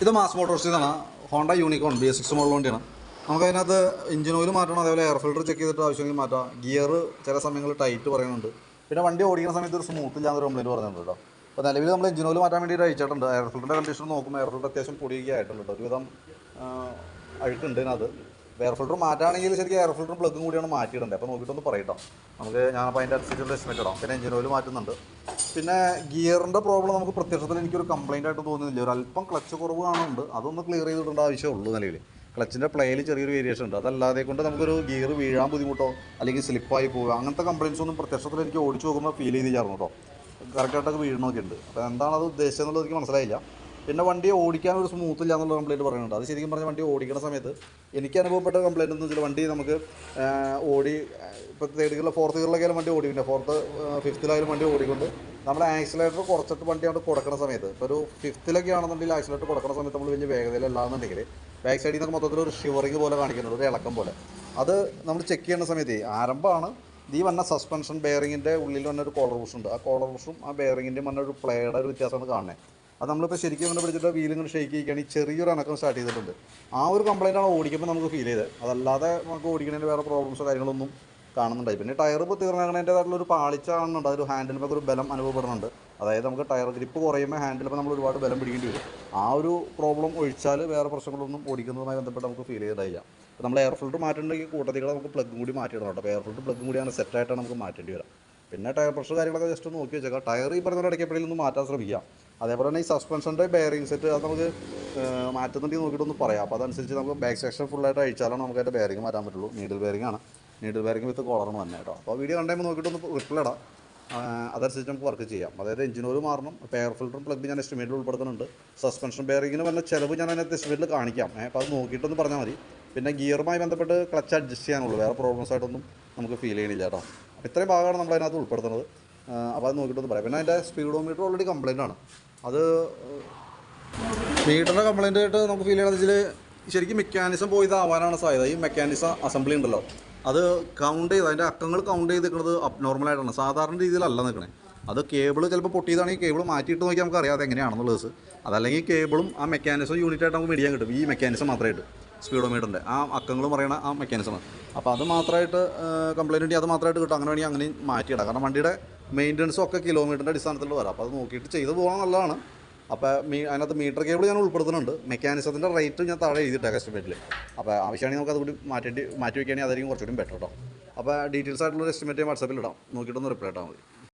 ഇത് മാസ് മോട്ടോഴ്സിന്നാണ്. Honda Unicorn BS6 model വണ്ടിയാണ്. നമുക്കതിനകത്ത് എഞ്ചിൻ ഓയിൽ മാറ്റണം, അതേപോലെ എയർ ഫിൽറ്റർ ചെക്ക് ചെയ്തിട്ട് ആവശ്യമെങ്കിൽ മാറ്റാം. ഗിയർ ചില സമയങ്ങളിൽ ടൈറ്റ് പറയുന്നുണ്ട്. പിന്നെ വണ്ടി ഓടിക്കുന്ന സമയത്ത് ഒരു സ്മൂത്ത് ഇല്ലാന്നൊരു കംപ്ലൈൻറ്റ് പറയുന്നുണ്ട് കേട്ടോ. അപ്പോൾ നിലവിൽ നമ്മൾ എഞ്ചിൻ ഓയിൽ മാറ്റാൻ വേണ്ടിയിട്ട് അയച്ചിട്ടുണ്ട്. എയർ ഫിൽറ്ററിൻ്റെ കണ്ടീഷൻ നോക്കുമ്പോൾ എയർ ഫിൽറ്റർ അത്യാവശ്യം പൊടിയൊക്കെ ആയിട്ടുണ്ട് കേട്ടോ. ഒരുവിധം അഴുക്കുണ്ട് ഇതിനകത്ത്. എയർ ഫിൽറ്റർ മാറ്റുകയാണെങ്കിൽ ശരിക്കും എയർ ഫിൽറ്ററും പ്ലഗും കൂടിയാണ് മാറ്റിയിടേണ്ടത്. അപ്പോൾ നോക്കിയിട്ടൊന്ന് പറയട്ടോ. ഞാനപ്പോൾ അതിൻ്റെ അനുസരിച്ചുള്ള എസ്റ്റിമേറ്റ് ഇടാം. പിന്നെ എഞ്ചിൻ ഓയിൽ മാറ്റുന്നുണ്ട്. പിന്നെ ഗിയറിൻ്റെ പ്രോബ്ലം നമുക്ക് പ്രത്യക്ഷത്തിൽ എനിക്കൊരു കംപ്ലൈൻ്റ് ആയിട്ട് തോന്നുന്നില്ല. ഒരു അല്പം ക്ലച്ച് കുറവ് കാണുന്നുണ്ട്. അതൊന്ന് ക്ലിയർ ചെയ്തിടേണ്ട ആവശ്യമുള്ളൂ നിലവിൽ. ക്ലച്ചിൻ്റെ പ്ലേയിൽ ചെറിയൊരു വേരിയേഷൻ ഉണ്ട്. അതല്ലാതെ കൊണ്ട് നമുക്കൊരു ഗിയർ വീഴാൻ ബുദ്ധിമുട്ടോ അല്ലെങ്കിൽ സ്ലിപ്പായി പോകുക അങ്ങനത്തെ കംപ്ലയിൻസ് ഒന്നും പ്രത്യക്ഷത്തിൽ എനിക്ക് ഓടിച്ച് നോക്കുമ്പോൾ ഫീൽ ചെയ്ത് ചേർന്നു കേട്ടോ. കറക്റ്റായിട്ടൊക്കെ വീഴണമൊക്കെ ഉണ്ട്. അപ്പോൾ എന്താണ് അത് ഉദ്ദേശിച്ചതെന്നുള്ളത് എനിക്ക് മനസ്സിലായില്ല. പിന്നെ വണ്ടി ഓടിക്കാൻ ഒരു സ്മൂത്ത് ഇല്ല എന്നുള്ള കംപ്ലയിൻറ്റ് പറയുന്നുണ്ട്. അത് ശരിക്കും പറഞ്ഞാൽ വണ്ടി ഓടിക്കുന്ന സമയത്ത് എനിക്ക് അനുഭവപ്പെട്ട കംപ്ലയിൻറ്റ് എന്ന് വെച്ചാൽ വണ്ടി നമുക്ക് ഓടി ഇപ്പോൾ തേർഡ് ഗിയറിൽ ഫോർത്ത് ഗിയറിലൊക്കെ വണ്ടി ഓടിക്കുന്നത്, ഫോർത്ത് ഫിഫ്ത്തിലായാലും വണ്ടി ഓടിക്കൊണ്ട് നമ്മൾ ആക്സിലേറ്റർ കുറച്ചിട്ട് വണ്ടി അവിടെ കൊടുക്കുന്ന സമയത്ത്, ഇപ്പോൾ ഒരു ഫിഫ്ത്തിലൊക്കെ ആണെന്നുണ്ടെങ്കിൽ ആക്സിലേറ്റർ കൊടുക്കുന്ന സമയത്ത് നമ്മൾ വലിയ വേഗതയിലല്ലാന്നുണ്ടെങ്കിൽ ബാക്ക് സൈഡിൽ നിന്നൊക്കെ മൊത്തത്തിൽ ഒരു ഷിവറിങ് പോലെ കാണിക്കുന്നുണ്ട്, ഒരു ഇളക്കം പോലെ. അത് നമ്മൾ ചെക്ക് ചെയ്യുന്ന സമയത്ത് ആരംഭമാണ് ഈ വന്ന സസ്പെൻഷൻ ബെയറിങ്ങിൻ്റെ ഉള്ളിൽ വന്ന ഒരു കോളർ ബുഷ് ഉണ്ട്. ആ കോളർ ബുഷും ആ ബെയറിങ്ങിൻ്റെയും വന്ന ഒരു പ്ലേയുടെ ഒരു വ്യത്യാസമാണ് കാണുന്നത്. അത് നമ്മളിപ്പോൾ ശരിക്കും കൊണ്ട് പിടിച്ചിട്ട് വീലിങ്ങനെ ഷേക്ക് ചെയ്യുകയാണെങ്കിൽ ചെറിയൊരു അനക്കം സ്റ്റാർട്ട് ചെയ്തിട്ടുണ്ട്. ആ ഒരു കംപ്ലയിൻ്റാണ് ഓടിക്കുമ്പോൾ നമുക്ക് ഫീൽ ചെയ്തത്. അതല്ലാതെ നമുക്ക് ഓടിക്കുന്നതിന് വേറെ പ്രോബ്ലംസോ കാര്യങ്ങളൊന്നും കാണുന്നുണ്ടായി. പിന്നെ ടയർ ഇപ്പോൾ തീർന്നതിൻ്റെതായിട്ടുള്ളൊരു പാളിച്ച കാണുന്നുണ്ട്. അതൊരു ഹാൻഡിലുമൊക്കെ ഒരു ബലം അനുഭവപ്പെടുന്നുണ്ട്. അതായത് നമുക്ക് ടയർ ഗ്രിപ്പ് കുറയുമ്പോൾ ഹാൻഡിലപ്പോൾ നമ്മൾ ഒരുപാട് ബലം പിടിക്കേണ്ടി വരും. ആ ഒരു പ്രോബ്ലം ഒഴിച്ചാൽ വേറെ പ്രശ്നങ്ങളൊന്നും ഓടിക്കുന്നതുമായി ബന്ധപ്പെട്ട് നമുക്ക് ഫീൽ ചെയ്തിട്ടില്ല. അപ്പോൾ നമ്മൾ എയർ ഫിൽറ്റർ മാറ്റേണ്ടെങ്കിൽ കൂട്ടത്തിൽ നമുക്ക് പ്ലഗും കൂടി മാറ്റിയിടണം കേട്ടോ. അപ്പോൾ എയർ ഫിൽറ്റർ പ്ലഗും കൂടിയാണ് സെറ്റായിട്ടാണ് നമുക്ക് മാറ്റേണ്ടി വരാം. പിന്നെ ടയർ പ്രഷർ കാര്യങ്ങളൊക്കെ ജസ്റ്റ് ഒന്ന് നോക്കി വെച്ചേക്കാം. ടയർ ഈ പറഞ്ഞ ഇടയ്ക്കെപ്പോഴും ഒന്ന് മാറ്റാൻ ശ്രമിക്കാം. അതേപോലെ തന്നെ ഈ സസ്പെൻഷൻ്റെ ബെയറിംഗ് സെറ്റ് അത് നമുക്ക് മാറ്റുന്നുണ്ടെങ്കിൽ നോക്കിയിട്ടൊന്ന് പറയാം. അപ്പോൾ അതനുസരിച്ച് നമുക്ക് ബാക്ക് സെക്ഷൻ ഫുള്ളായിട്ട് അഴിച്ചാലാണ് നമുക്ക് അതിൻ്റെ ബെയറിംഗ് മാറ്റാൻ പറ്റുള്ളൂ. നീഡിൽ ബെയറിംഗ് ആണ്. നീഡിൽ ബെയറിംഗ് വിത്ത് കോളറാണ് തന്നെ കേട്ടോ. അപ്പോൾ വീഡിയോ കണ്ടുമ്പോൾ നോക്കിയിട്ടൊന്ന് റിപ്ലൈ ഇടാം. അതനുസരിച്ച് നമുക്ക് വർക്ക് ചെയ്യാം. അതായത് എഞ്ചിൻ ഓയിൽ മാറണം, എയർ ഫിൽറ്ററും പ്ലഗ് ഞാൻ എസ്റ്റിമേറ്റിൽ ഉൾപ്പെടുത്തുന്നുണ്ട്. സസ്പെൻഷൻ ബെയറിങ്ങിന് വന്ന ചിലവ് ഞാൻ അതിനകത്ത് എസ്റ്റിമേറ്റിൽ കാണിക്കാം. അപ്പോൾ അത് നോക്കിയിട്ടൊന്ന് പറഞ്ഞാൽ മതി. പിന്നെ ഗിയറുമായി ബന്ധപ്പെട്ട് ക്ലച്ച് അഡ്ജസ്റ്റ് ചെയ്യാനുള്ളൂ, വേറെ പ്രോബ്ലംസ് ആയിട്ടൊന്നും നമുക്ക് ഫീൽ ചെയ്യണില്ല കേട്ടോ. ഇത്രയും ഭാഗമാണ് നമ്മൾ അതിനകത്ത് ഉൾപ്പെടുത്തുന്നത്. അപ്പോൾ അത് നോക്കിയിട്ടൊന്ന് പറയാം. പിന്നെ അതിൻ്റെ സ്പീഡോമീറ്റർ ഓൾറെഡി കംപ്ലയിൻ്റ് ആണ്. അത് മീറ്ററിൻ്റെ കംപ്ലയിൻ്റ് ആയിട്ട് നമുക്ക് ഫീൽ ചെയ്യണമെന്ന് വെച്ചാൽ ശരിക്കും മെക്കാനിസം പോയതാവാനാണ് സാധ്യത. ഈ മെക്കാനിസം അസംബ്ലി ഉണ്ടല്ലോ, അത് കൗണ്ട് ചെയ്ത് അതിൻ്റെ അക്കങ്ങൾ കൗണ്ട് ചെയ്ത് നിൽക്കുന്നത് അബ്നോർമലായിട്ടാണ്, സാധാരണ രീതിയിലല്ല നിൽക്കണേ. അത് കേബിൾ ചിലപ്പോൾ പൊട്ടിയതാണെങ്കിൽ കേബിൾ മാറ്റിയിട്ട് നോക്കിയാൽ നമുക്ക് അറിയാതെ എങ്ങനെയാണെന്നുള്ളത്. അതല്ലെങ്കിൽ കേബിളും ആ മെക്കാനിസം യൂണിറ്റായിട്ട് നമുക്ക് മേടിക്കാൻ കിട്ടും. ഈ മെക്കാനിസം മാത്രമായിട്ട് സ്പീഡോമീറ്ററിൻ്റെ ആ അക്കങ്ങൾ പറയണ ആ മെക്കാനിസമാണ്. അപ്പോൾ അത് മാത്രമായിട്ട് കംപ്ലയിൻ്റ് ഉണ്ടെങ്കിൽ അത് മാത്രമായിട്ട് കിട്ടും. അങ്ങനെ വേണമെങ്കിൽ അങ്ങനെയും മാറ്റിയിടാം. കാരണം വണ്ടിയുടെ മെയിൻ്റനൻസും ഒക്കെ കിലോമീറ്ററിൻ്റെ അടിസ്ഥാനത്തിൽ വരാം. അപ്പോൾ അത് നോക്കിയിട്ട് ചെയ്ത് പോകാൻ നല്ലതാണ്. അപ്പോൾ അതിനകത്ത് മീറ്റർ കേബിൾ ഞാൻ ഉൾപ്പെടുത്തുന്നുണ്ട്. മെക്കാനിസത്തിൻ്റെ റേറ്റ് ഞാൻ താഴെ എഴുതിയിട്ടാണ് എസ്റ്റിമേറ്റിൽ. അപ്പോൾ ആവശ്യമാണെങ്കിൽ നമുക്ക് അതുകൂടി മാറ്റി വയ്ക്കുകയാണെങ്കിൽ അതായിരിക്കും കുറച്ചുകൂടി ബെറ്റർ കേട്ടോ. അപ്പോൾ ഡീറ്റെയിൽസ് ആയിട്ടുള്ള എസ്റ്റിമേറ്റ് വാട്സാപ്പിൽ ഇടാം. നോക്കിയിട്ടൊന്ന് റിപ്ലൈ ഇട്ടാൽ മതി.